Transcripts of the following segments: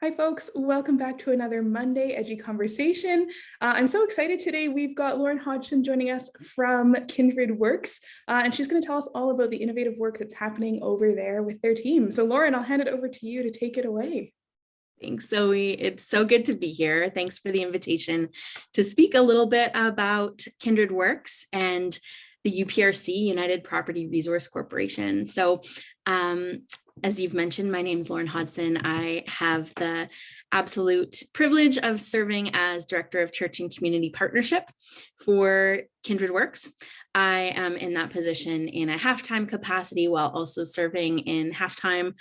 Hi, folks. Welcome back to another Monday EDGEy conversation. I'm so excited today. We've got Lauren Hodgson joining us from Kindred Works, and she's going to tell us all about the innovative work that's happening over there with their team. So, Lauren, I'll hand it over to you to take it away. Thanks, Zoe. It's so good to be here. Thanks for the invitation to speak a little bit about Kindred Works and the UPRC, United Property Resource Corporation. So, as you've mentioned, my name is Lauren Hodgson. I have the absolute privilege of serving as Director of Church and Community Partnership for Kindred Works. I am in that position in a half-time capacity while also serving in half-time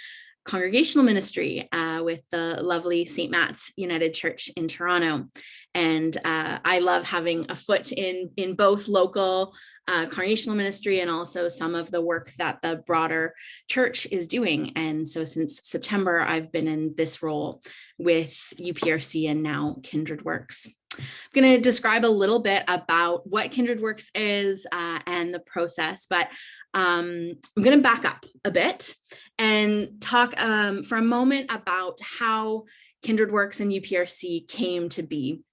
congregational ministry with the lovely St. Matt's United Church in Toronto. And I love having a foot in both local congregational ministry and also some of the work that the broader church is doing. And so since September, I've been in this role with UPRC and now Kindred Works. I'm going to describe a little bit about what Kindred Works is and the process, but I'm going to back up a bit and talk for a moment about how Kindred Works and UPRC came to be.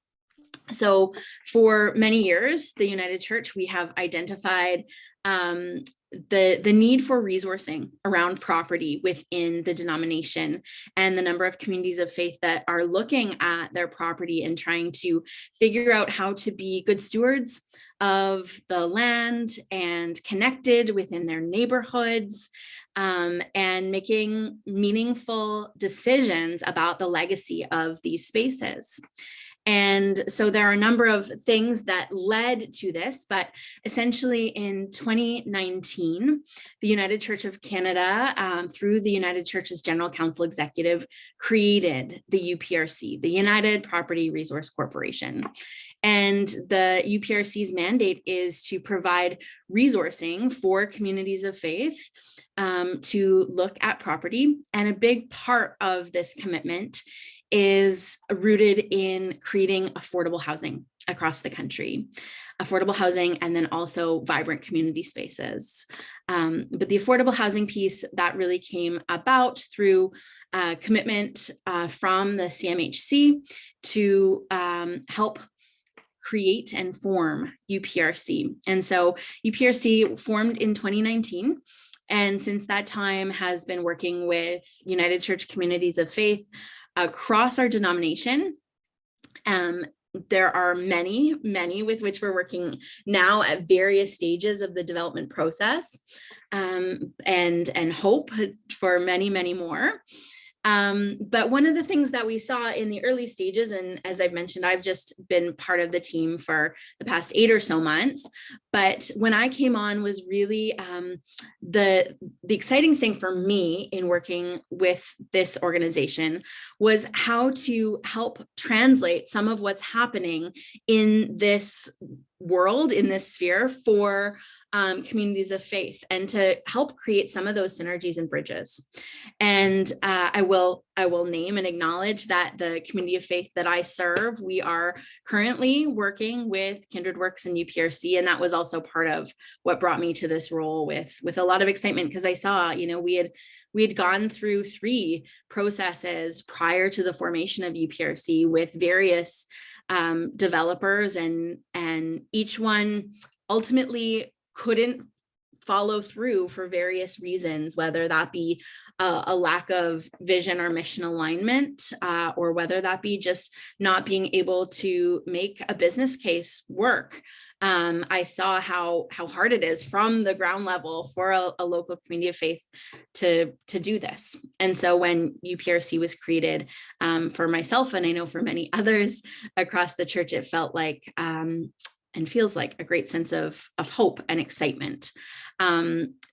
So for many years, the United Church, we have identified the need for resourcing around property within the denomination and the number of communities of faith that are looking at their property and trying to figure out how to be good stewards of the land and connected within their neighborhoods, and making meaningful decisions about the legacy of these spaces. And so there are a number of things that led to this, but essentially in 2019, the United Church of Canada, through the United Church's General Council Executive, created the UPRC, the United Property Resource Corporation. And the UPRC's mandate is to provide resourcing for communities of faith to look at property. And a big part of this commitment is rooted in creating affordable housing across the country, affordable housing, and then also vibrant community spaces. But the affordable housing piece that really came about through commitment from the CMHC to help create and form UPRC. And so UPRC formed in 2019. And since that time has been working with United Church communities of faith across our denomination. There are many with which we're working now at various stages of the development process, and hope for many more. But one of the things that we saw in the early stages, and as I've mentioned, I've just been part of the team for the past 8 or so months, but when I came on was really the exciting thing for me in working with this organization was how to help translate some of what's happening in this world, in this sphere for communities of faith, and to help create some of those synergies and bridges. And I will name and acknowledge that the community of faith that I serve, we are currently working with Kindred Works and UPRC, and that was also part of what brought me to this role with a lot of excitement, because I saw, we had gone through 3 processes prior to the formation of UPRC with various developers, and each one ultimately couldn't follow through for various reasons, whether that be a lack of vision or mission alignment, or whether that be just not being able to make a business case work. I saw how hard it is from the ground level for a local community of faith to do this. And so when UPRC was created, for myself, and I know for many others across the church, it felt like and feels like a great sense of hope and excitement.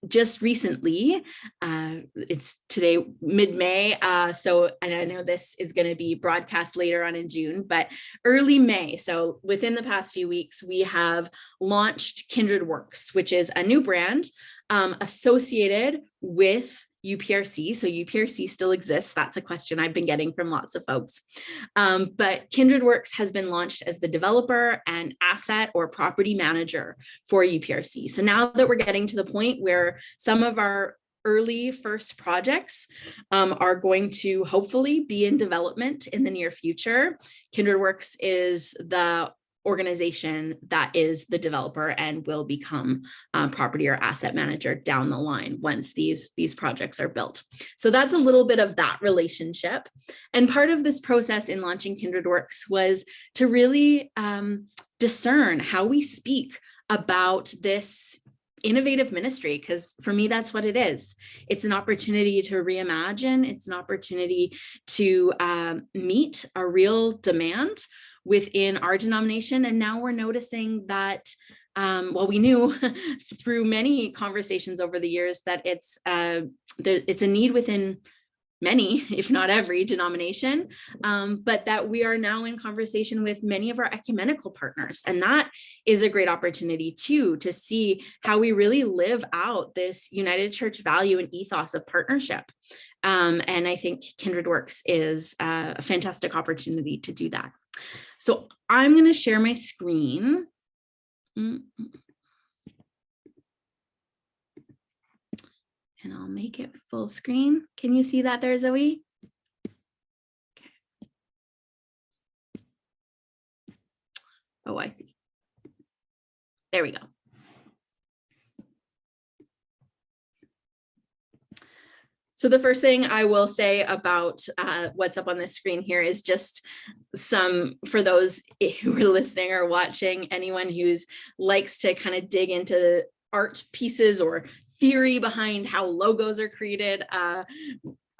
Just recently, it's today mid-May, and I know this is going to be broadcast later on in June, but early May, so within the past few weeks, we have launched Kindred Works, which is a new brand associated with UPRC. So UPRC still exists. That's a question I've been getting from lots of folks. But Kindred Works has been launched as the developer and asset or property manager for UPRC. So now that we're getting to the point where some of our early first projects are going to hopefully be in development in the near future. Kindred Works is the organization that is the developer and will become property or asset manager down the line once these projects are built. So that's a little bit of that relationship. And part of this process in launching Kindred Works was to really discern how we speak about this innovative ministry, because for me, that's what it is. It's an opportunity to reimagine. It's an opportunity to meet a real demand within our denomination. And now we're noticing that, well, we knew through many conversations over the years that it's a need within many, if not every denomination, but that we are now in conversation with many of our ecumenical partners. And that is a great opportunity too, to see how we really live out this United Church value and ethos of partnership. And I think Kindred Works is a fantastic opportunity to do that. So I'm going to share my screen. And I'll make it full screen. Can you see that there, Zoe? Okay. Oh, I see. There we go. So the first thing I will say about what's up on this screen here is just some, for those who are listening or watching, anyone who's likes to kind of dig into art pieces or theory behind how logos are created.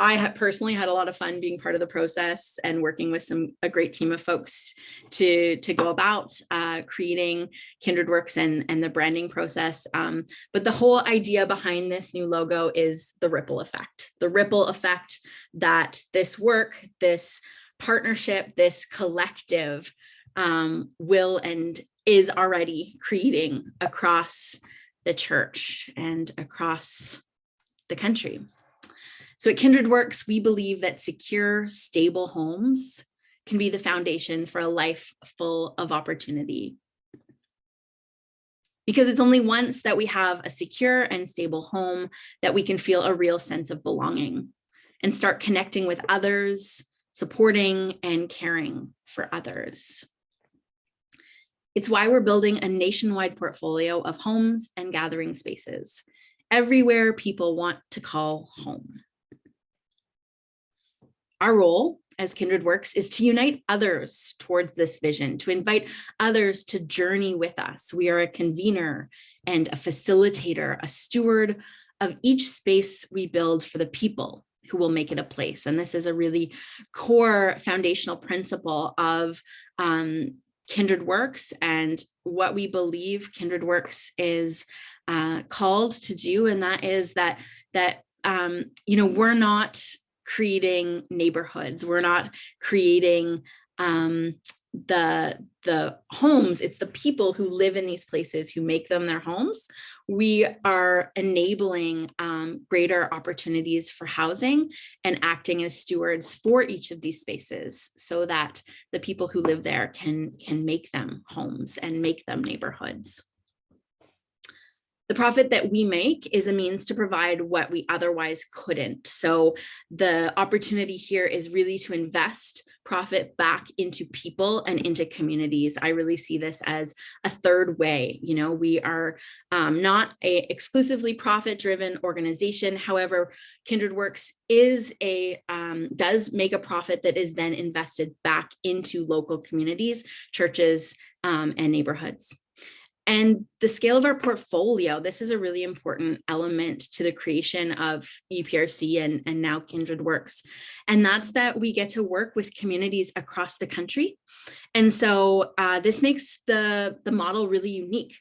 I personally had a lot of fun being part of the process and working with a great team of folks to go about creating Kindred Works and the branding process. But the whole idea behind this new logo is the ripple effect that this work, this partnership, this collective will and is already creating across the church and across the country. So at Kindred Works, we believe that secure, stable homes can be the foundation for a life full of opportunity. Because it's only once that we have a secure and stable home that we can feel a real sense of belonging and start connecting with others, supporting and caring for others. It's why we're building a nationwide portfolio of homes and gathering spaces, everywhere people want to call home. Our role as Kindred Works is to unite others towards this vision, to invite others to journey with us. We are a convener and a facilitator, a steward of each space we build for the people who will make it a place. And this is a really core foundational principle of Kindred Works and what we believe Kindred Works is called to do. And that is that we're not creating neighborhoods. We're not creating the homes. It's the people who live in these places who make them their homes. We are enabling greater opportunities for housing and acting as stewards for each of these spaces so that the people who live there can make them homes and make them neighborhoods. The profit that we make is a means to provide what we otherwise couldn't. So the opportunity here is really to invest profit back into people and into communities. I really see this as a third way. We are not an exclusively profit-driven organization. However, Kindred Works is does make a profit that is then invested back into local communities, churches, and neighborhoods. And the scale of our portfolio, this is a really important element to the creation of EPRC and now Kindred Works. And that's that we get to work with communities across the country. And so this makes the model really unique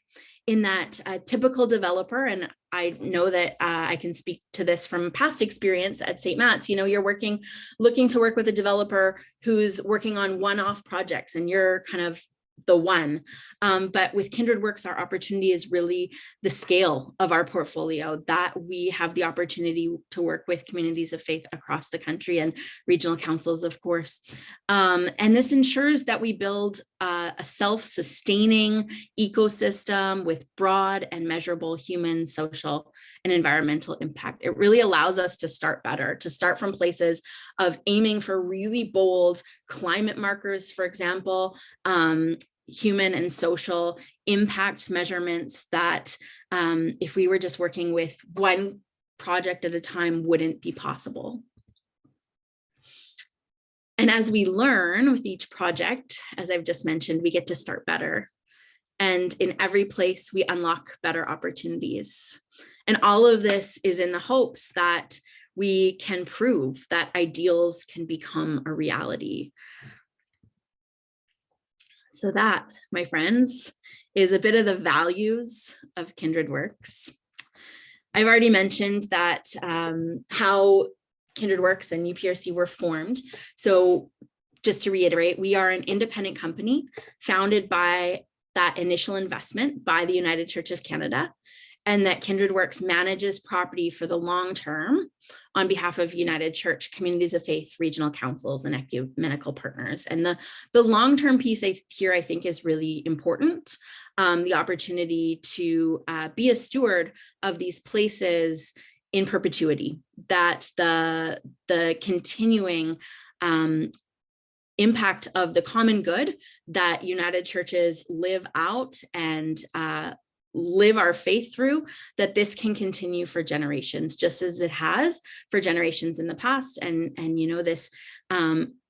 in that a typical developer, and I know that I can speak to this from past experience at St. Matt's, you're looking to work with a developer who's working on one-off projects and you're kind of the one. But with Kindred Works, our opportunity is really the scale of our portfolio, that we have the opportunity to work with communities of faith across the country and regional councils, of course. And this ensures that we build a self-sustaining ecosystem with broad and measurable human, social, and environmental impact. It really allows us to start better, to start from places of aiming for really bold climate markers, for example, human and social impact measurements that if we were just working with one project at a time wouldn't be possible. And as we learn with each project, as I've just mentioned, we get to start better. And in every place, we unlock better opportunities. And all of this is in the hopes that we can prove that ideals can become a reality. So that, my friends, is a bit of the values of Kindred Works. I've already mentioned that how Kindred Works and UPRC were formed. So just to reiterate, we are an independent company founded by that initial investment by the United Church of Canada, and that Kindred Works manages property for the long term on behalf of United Church, communities of faith, regional councils, and ecumenical partners. And the long-term piece here, I think, is really important. The opportunity to be a steward of these places in perpetuity, that the continuing impact of the common good that United Churches live out and live our faith through, that this can continue for generations, just as it has for generations in the past. And this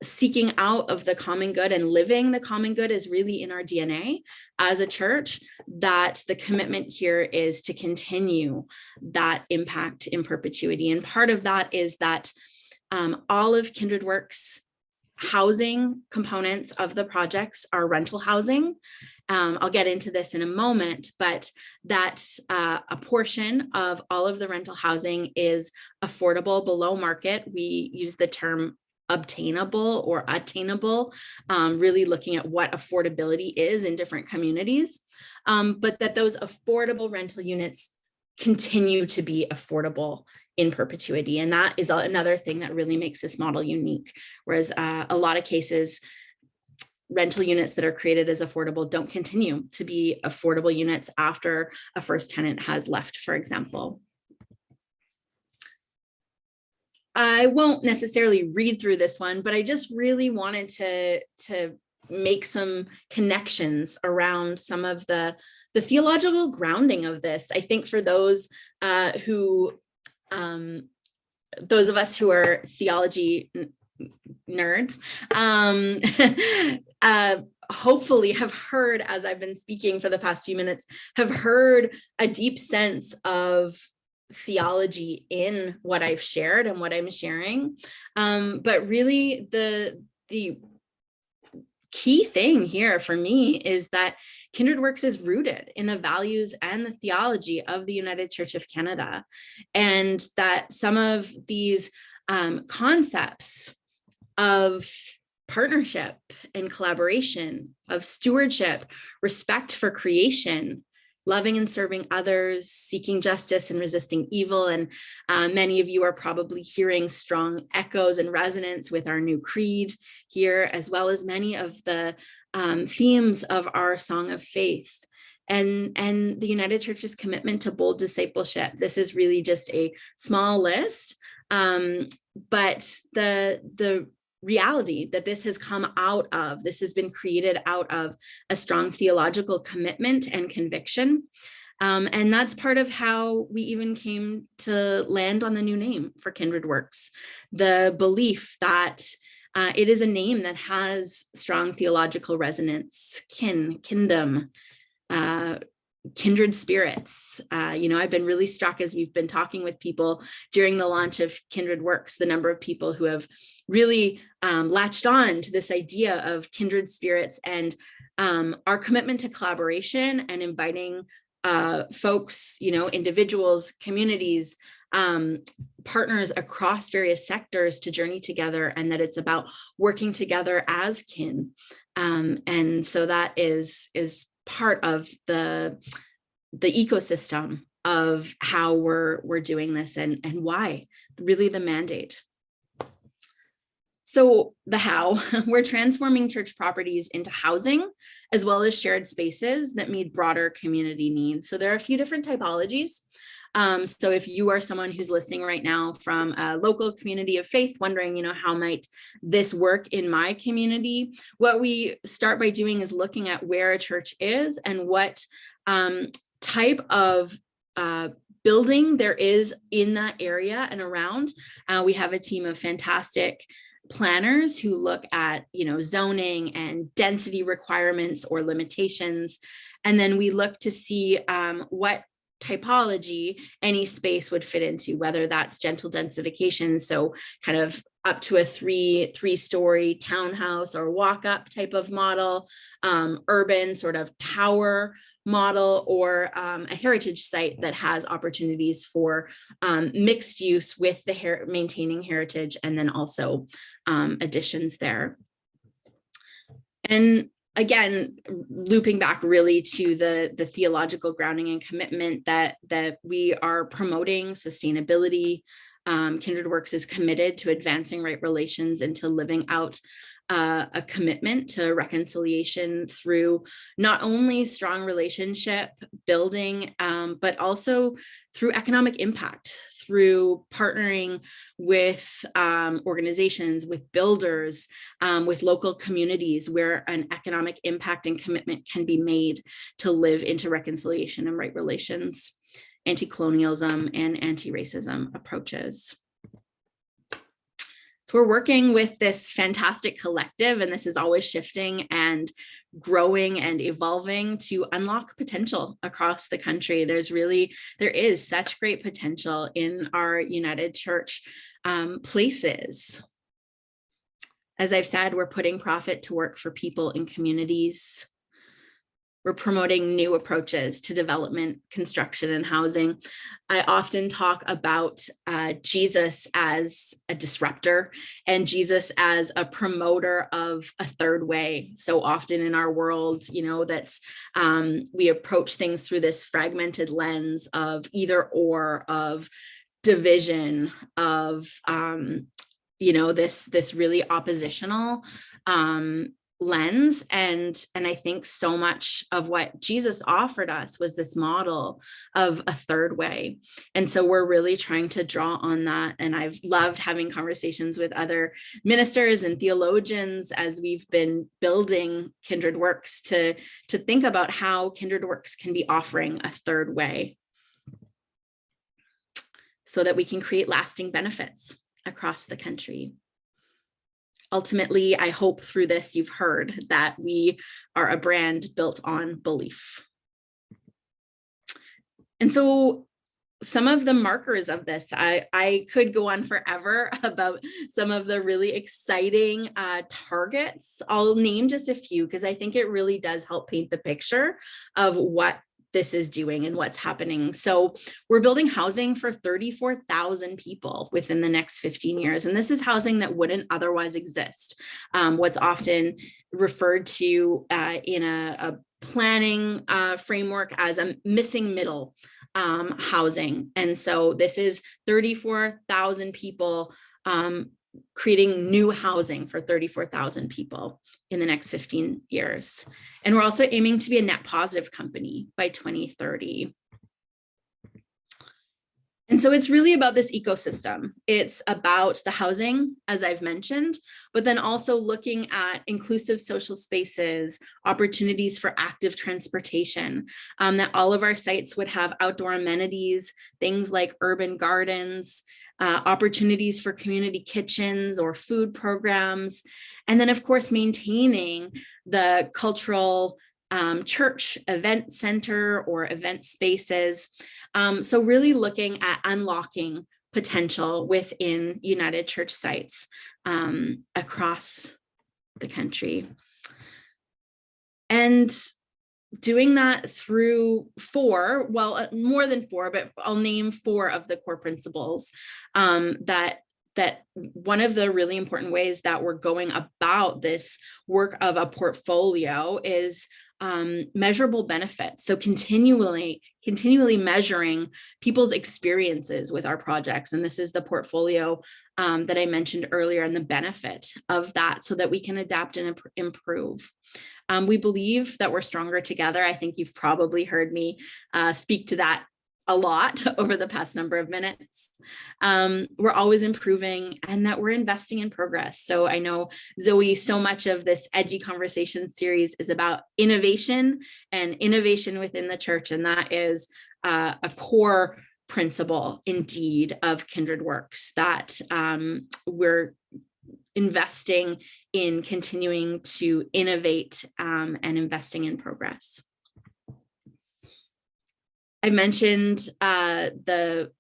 seeking out of the common good and living the common good is really in our DNA as a church, that the commitment here is to continue that impact in perpetuity. And part of that is that all of Kindred Works housing components of the projects are rental housing. I'll get into this in a moment, but that a portion of all of the rental housing is affordable below market. We use the term obtainable or attainable, really looking at what affordability is in different communities, but that those affordable rental units continue to be affordable in perpetuity. And that is another thing that really makes this model unique. Whereas a lot of cases, rental units that are created as affordable don't continue to be affordable units after a first tenant has left, for example. I won't necessarily read through this one, but I just really wanted to make some connections around some of the theological grounding of this. I think for those those of us who are theology nerds, hopefully have heard, as I've been speaking for the past few minutes, have heard a deep sense of theology in what I've shared and what I'm sharing. But really the key thing here for me is that Kindred Works is rooted in the values and the theology of the United Church of Canada, and that some of these concepts of partnership and collaboration, of stewardship, respect for creation, loving and serving others, seeking justice and resisting evil. And many of you are probably hearing strong echoes and resonance with our new creed here, as well as many of the themes of our Song of Faith. And the United Church's commitment to bold discipleship. This is really just a small list, but the reality that this has come out of, this has been created out of a strong theological commitment and conviction. And that's part of how we even came to land on the new name for Kindred Works, the belief that it is a name that has strong theological resonance, kingdom, kindred spirits. I've been really struck as we've been talking with people during the launch of Kindred Works, the number of people who have really latched on to this idea of kindred spirits, and our commitment to collaboration and inviting folks, individuals, communities, partners across various sectors to journey together, and that it's about working together as kin. And so that is part of the ecosystem of how we're doing this, and why, really the mandate. So the how, we're transforming church properties into housing, as well as shared spaces that meet broader community needs. So there are a few different typologies. So if you are someone who's listening right now from a local community of faith, wondering, how might this work in my community? What we start by doing is looking at where a church is and what type of building there is in that area and around. We have a team of fantastic planners who look at, zoning and density requirements or limitations. And then we look to see what typology any space would fit into, whether that's gentle densification, so kind of up to a three-story townhouse or walk-up type of model, urban sort of tower model, or a heritage site that has opportunities for mixed use with the maintaining heritage, and then also additions there. And again, looping back really to the theological grounding and commitment that we are promoting sustainability. Kindred Works is committed to advancing right relations and to living out a commitment to reconciliation through not only strong relationship building, but also through economic impact, through partnering with organizations, with builders, with local communities where an economic impact and commitment can be made to live into reconciliation and right relations, anti-colonialism and anti-racism approaches. So we're working with this fantastic collective, and this is always shifting and growing and evolving to unlock potential across the country. There is such great potential in our United Church places. As I've said, we're putting profit to work for people in communities. We're promoting new approaches to development, construction, and housing. I often talk about Jesus as a disruptor and Jesus as a promoter of a third way. So often in our world, that's we approach things through this fragmented lens of either or, of division, of this really oppositional lens. And I think so much of what Jesus offered us was this model of a third way. And so we're really trying to draw on that. And I've loved having conversations with other ministers and theologians as we've been building Kindred Works to think about how Kindred Works can be offering a third way so that we can create lasting benefits across the country. Ultimately, I hope through this you've heard that we are a brand built on belief. And so some of the markers of this, I could go on forever about some of the really exciting targets. I'll name just a few because I think it really does help paint the picture of what this is doing and what's happening. So we're building housing for 34,000 people within the next 15 years. And this is housing that wouldn't otherwise exist. What's often referred to in a planning framework as a missing middle housing. And so this is 34,000 people creating new housing for 34,000 people in the next 15 years. And we're also aiming to be a net positive company by 2030. And so it's really about this ecosystem. It's about the housing, as I've mentioned, but then also looking at inclusive social spaces, opportunities for active transportation, that all of our sites would have outdoor amenities, things like urban gardens, opportunities for community kitchens or food programs, and then of course maintaining the cultural church event center or event spaces. So really looking at unlocking potential within United Church sites across the country. And doing that through more than four, but I'll name four of the core principles that one of the really important ways that we're going about this work of a portfolio is measurable benefits. So continually measuring people's experiences with our projects. And this is the portfolio that I mentioned earlier, and the benefit of that, so that we can adapt and improve. We believe that we're stronger together. I think you've probably heard me speak to that a lot over the past number of minutes. We're always improving, and that we're investing in progress. So I know, Zoe, so much of this EDGEy Conversation series is about innovation and innovation within the church. And that is a core principle indeed of Kindred Works, that we're investing in continuing to innovate and investing in progress. I mentioned the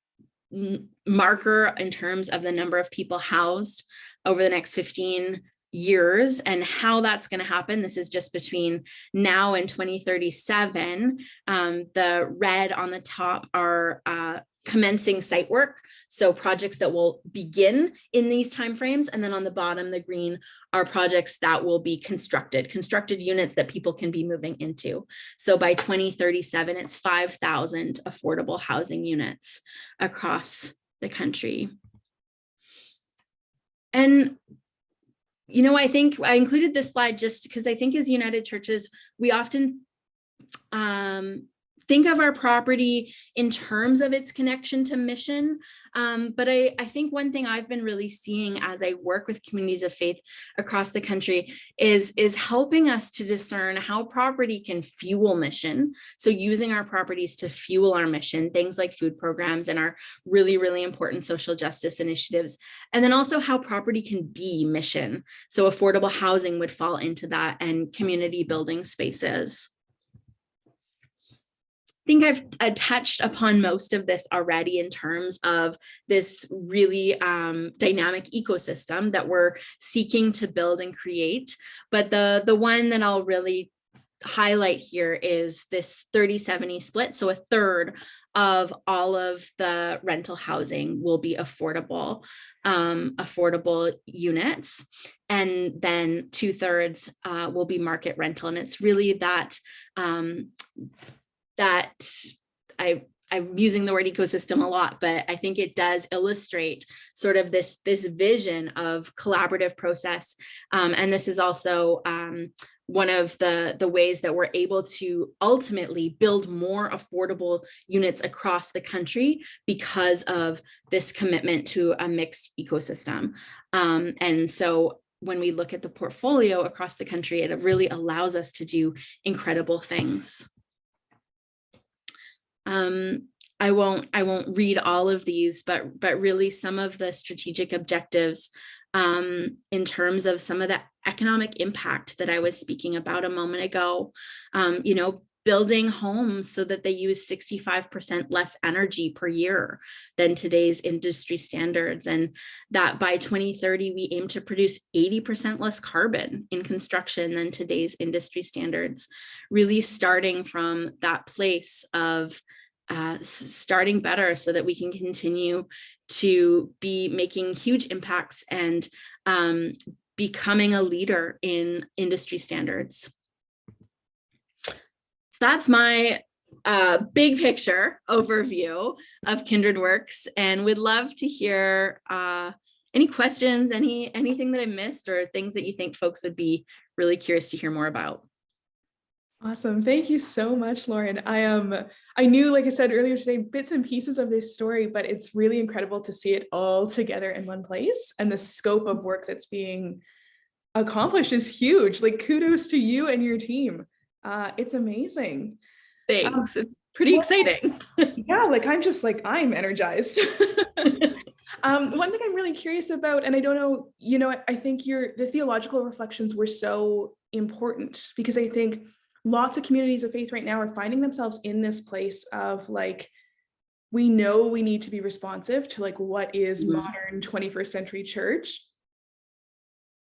marker in terms of the number of people housed over the next 15 years and how that's going to happen. This is just between now and 2037. The red on the top are commencing site work, so projects that will begin in these timeframes, and then on the bottom, the green, are projects that will be constructed units that people can be moving into. So by 2037, it's 5,000 affordable housing units across the country. And I think I included this slide just because I think as United Churches, we often think of our property in terms of its connection to mission. But I think one thing I've been really seeing as I work with communities of faith across the country is helping us to discern how property can fuel mission. So using our properties to fuel our mission, things like food programs and our really, really important social justice initiatives. And then also how property can be mission. So affordable housing would fall into that, and community building spaces. I think I've touched upon most of this already in terms of this really dynamic ecosystem that we're seeking to build and create. But the one that I'll really highlight here is this 30-70 split. So a third of all of the rental housing will be affordable units. And then 2/3 will be market rental. And it's really that I'm using the word ecosystem a lot, but I think it does illustrate sort of this vision of collaborative process. And this is also one of the ways that we're able to ultimately build more affordable units across the country because of this commitment to a mixed ecosystem. And so when we look at the portfolio across the country, it really allows us to do incredible things. I won't read all of these, but really some of the strategic objectives in terms of some of the economic impact that I was speaking about a moment ago, building homes so that they use 65% less energy per year than today's industry standards. And that by 2030, we aim to produce 80% less carbon in construction than today's industry standards, really starting from that place of starting better so that we can continue to be making huge impacts and becoming a leader in industry standards. So that's my big picture overview of Kindred Works, and would love to hear any questions, anything that I missed, or things that you think folks would be really curious to hear more about. Awesome. Thank you so much, Lauren. I knew, like I said earlier today, bits and pieces of this story, but it's really incredible to see it all together in one place. And the scope of work that's being accomplished is huge. Like, kudos to you and your team. It's amazing. Thanks. It's pretty exciting. Yeah, I'm energized. One thing I'm really curious about, and I don't know, I think the theological reflections were so important, because I think lots of communities of faith right now are finding themselves in this place of we know we need to be responsive to what is modern 21st century church,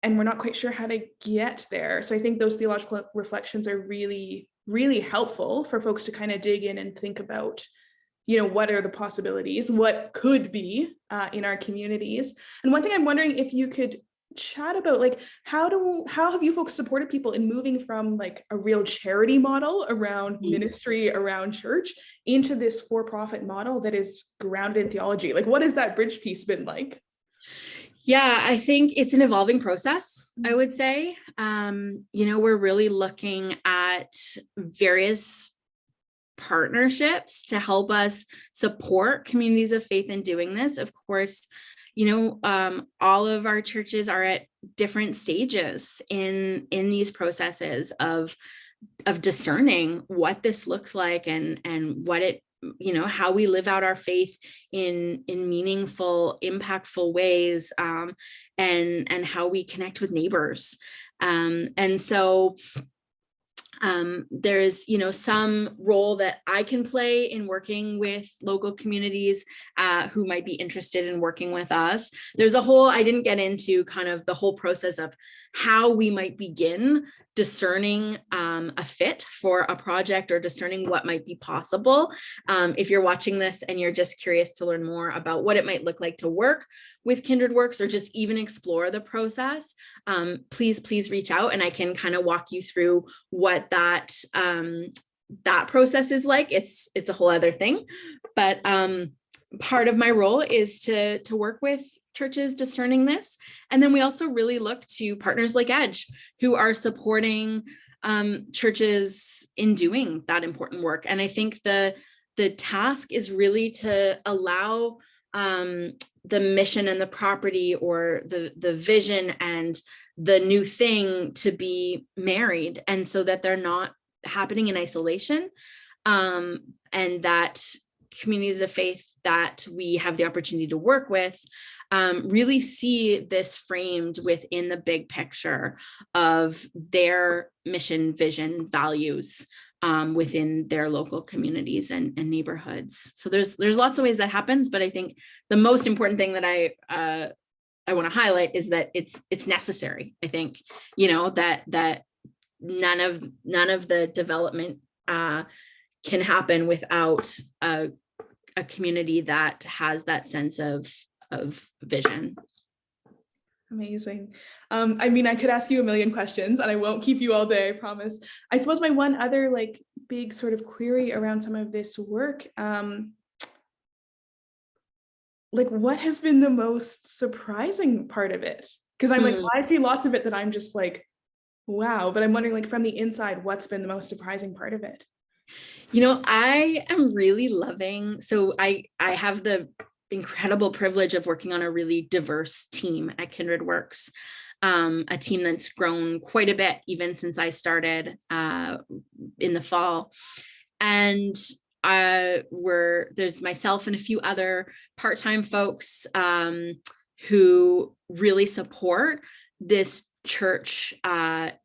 and we're not quite sure how to get there. So I think those theological reflections are really, really helpful for folks to kind of dig in and think about, what are the possibilities, what could be in our communities. And one thing I'm wondering if you could chat about like how have you folks supported people in moving from like a real charity model around ministry, around church, into this for-profit model that is grounded in theology? Like, what has that bridge piece been like? Yeah, I think it's an evolving process, I would say. We're really looking at various partnerships to help us support communities of faith in doing this. Of course, all of our churches are at different stages in these processes of discerning what this looks like and what it, how we live out our faith in meaningful, impactful ways, and how we connect with neighbors. And so there's, some role that I can play in working with local communities who might be interested in working with us. There's I didn't get into kind of the whole process of how we might begin discerning a fit for a project or discerning what might be possible. If you're watching this and you're just curious to learn more about what it might look like to work with Kindred Works or just even explore the process, please reach out and I can kind of walk you through what that process is like. It's a whole other thing, but part of my role is to work with churches discerning this. And then we also really look to partners like EDGEy, who are supporting churches in doing that important work. And I think the task is really to allow the mission and the property, or the vision and the new thing, to be married, and so that they're not happening in isolation, and that communities of faith that we have the opportunity to work with really see this framed within the big picture of their mission, vision, values within their local communities and neighborhoods. So there's lots of ways that happens, but I think the most important thing that I want to highlight is that it's necessary. I think, that none of the development can happen without a community that has that sense of vision. Amazing. I could ask you a million questions and I won't keep you all day, I promise. I suppose my one other like big sort of query around some of this work, like what has been the most surprising part of it? Because I'm like, I see lots of it that I'm just like, wow, but I'm wondering, like, from the inside, what's been the most surprising part of it? I am really loving, so I have the incredible privilege of working on a really diverse team at Kindred Works, a team that's grown quite a bit even since I started in the fall. And there's myself and a few other part-time folks who really support this church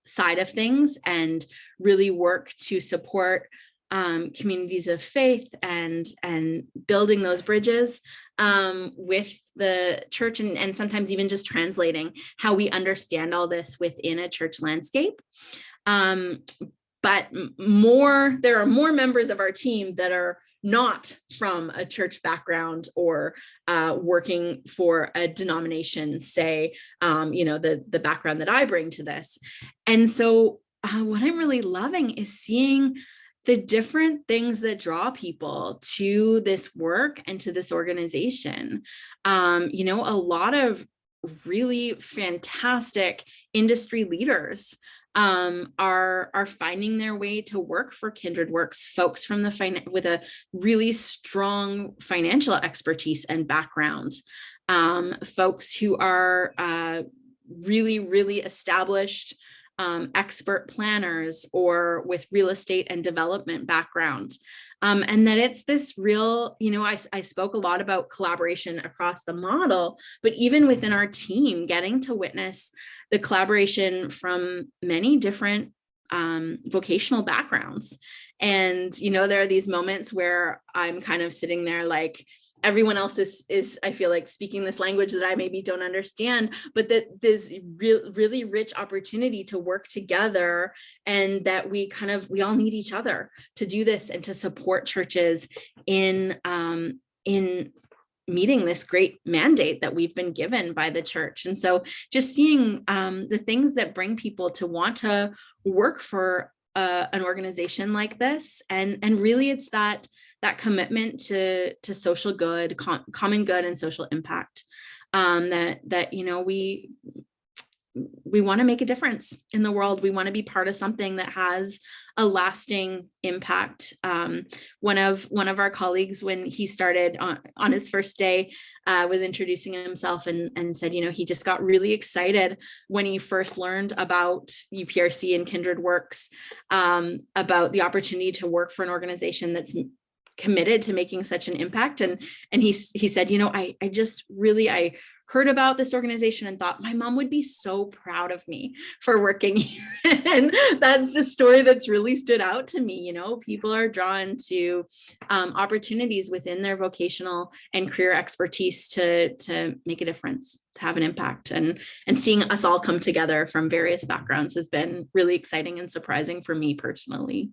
side of things and really work to support communities of faith and building those bridges with the church, and sometimes even just translating how we understand all this within a church landscape. But there are more members of our team that are not from a church background or working for a denomination, say, the background that I bring to this. And so what I'm really loving is seeing the different things that draw people to this work and to this organization. A lot of really fantastic industry leaders are finding their way to work for Kindred Works, folks from with a really strong financial expertise and background, folks who are really, really established expert planners or with real estate and development background. And that it's this real, I spoke a lot about collaboration across the model, but even within our team, getting to witness the collaboration from many different vocational backgrounds. And, there are these moments where I'm kind of sitting there like, everyone else is I feel like speaking this language that I maybe don't understand, but that there's really rich opportunity to work together, and that we all need each other to do this and to support churches in meeting this great mandate that we've been given by the church. And so just seeing the things that bring people to want to work for an organization like this, and really it's that commitment to social good, common good, and social impact, that we want to make a difference in the world. We want to be part of something that has a lasting impact. One of our colleagues, when he started on his first day, was introducing himself and said, he just got really excited when he first learned about UPRC and Kindred Works, about the opportunity to work for an organization that's committed to making such an impact. And he said, I heard about this organization and thought my mom would be so proud of me for working here. And that's a story that's really stood out to me. People are drawn to opportunities within their vocational and career expertise to make a difference, to have an impact. And seeing us all come together from various backgrounds has been really exciting and surprising for me personally.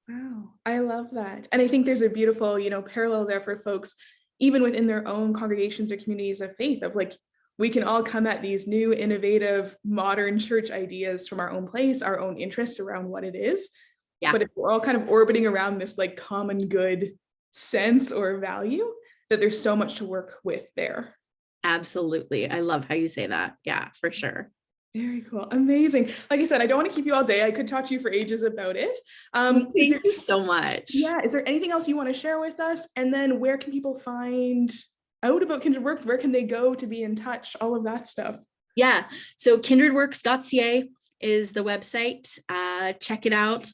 Wow, I love that. And I think there's a beautiful, parallel there for folks even within their own congregations or communities of faith, of like, we can all come at these new, innovative, modern church ideas from our own place, our own interest around what it is. Yeah. But if we're all kind of orbiting around this like common good sense or value, that there's so much to work with there. Absolutely. I love how you say that. Yeah, for sure. Very cool. Amazing. Like I said, I don't want to keep you all day. I could talk to you for ages about it. Thank you so much. Yeah. Is there anything else you want to share with us? And then where can people find out about Kindred Works? Where can they go to be in touch? All of that stuff. Yeah. So kindredworks.ca is the website. Check it out.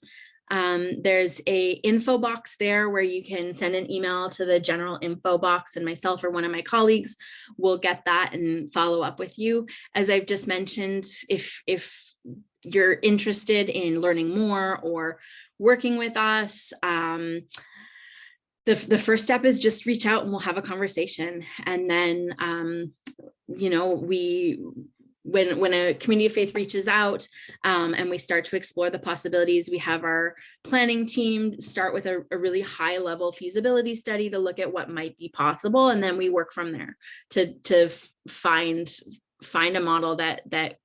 There's a info box there where you can send an email to the general info box, and myself or one of my colleagues will get that and follow up with you. As I've just mentioned, if you're interested in learning more or working with us, the first step is just reach out and we'll have a conversation. And then, when a community of faith reaches out and we start to explore the possibilities, we have our planning team start with a really high level feasibility study to look at what might be possible. And then we work from there to find a model that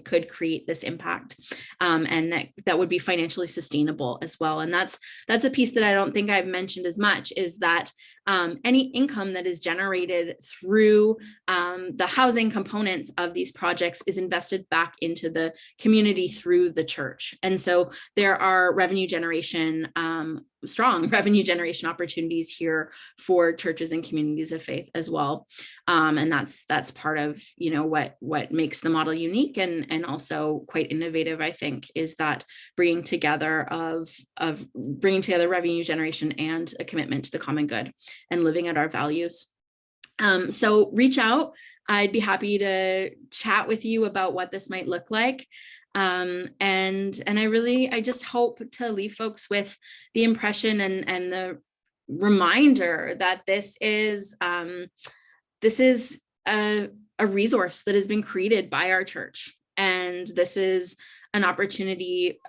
could create this impact, and that would be financially sustainable as well. And that's a piece that I don't think I've mentioned as much, is that any income that is generated through the housing components of these projects is invested back into the community through the church. And so there are strong revenue generation opportunities here for churches and communities of faith as well. And that's part of, what makes the model unique and also quite innovative, I think, is that bringing together revenue generation and a commitment to the common good and living at our values. So reach out. I'd be happy to chat with you about what this might look like. And I just hope to leave folks with the impression and the reminder that this is a resource that has been created by our church. And this is an opportunity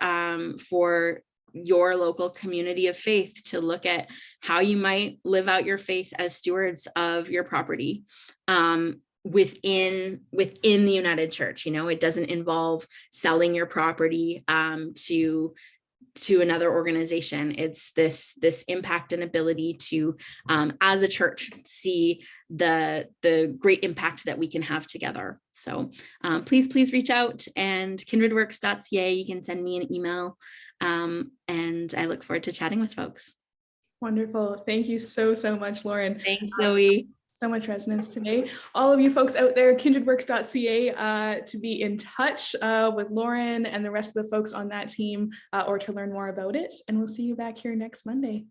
for your local community of faith to look at how you might live out your faith as stewards of your property within the United Church. It doesn't involve selling your property to another organization. It's this impact and ability to, as a church, see the great impact that we can have together. So please reach out, and kindredworks.ca, you can send me an email, and I look forward to chatting with folks. Wonderful. Thank you so much, Lauren. Thanks, Zoe. So much resonance today. All of you folks out there, kindredworks.ca, to be in touch with Lauren and the rest of the folks on that team, or to learn more about it. And we'll see you back here next Monday.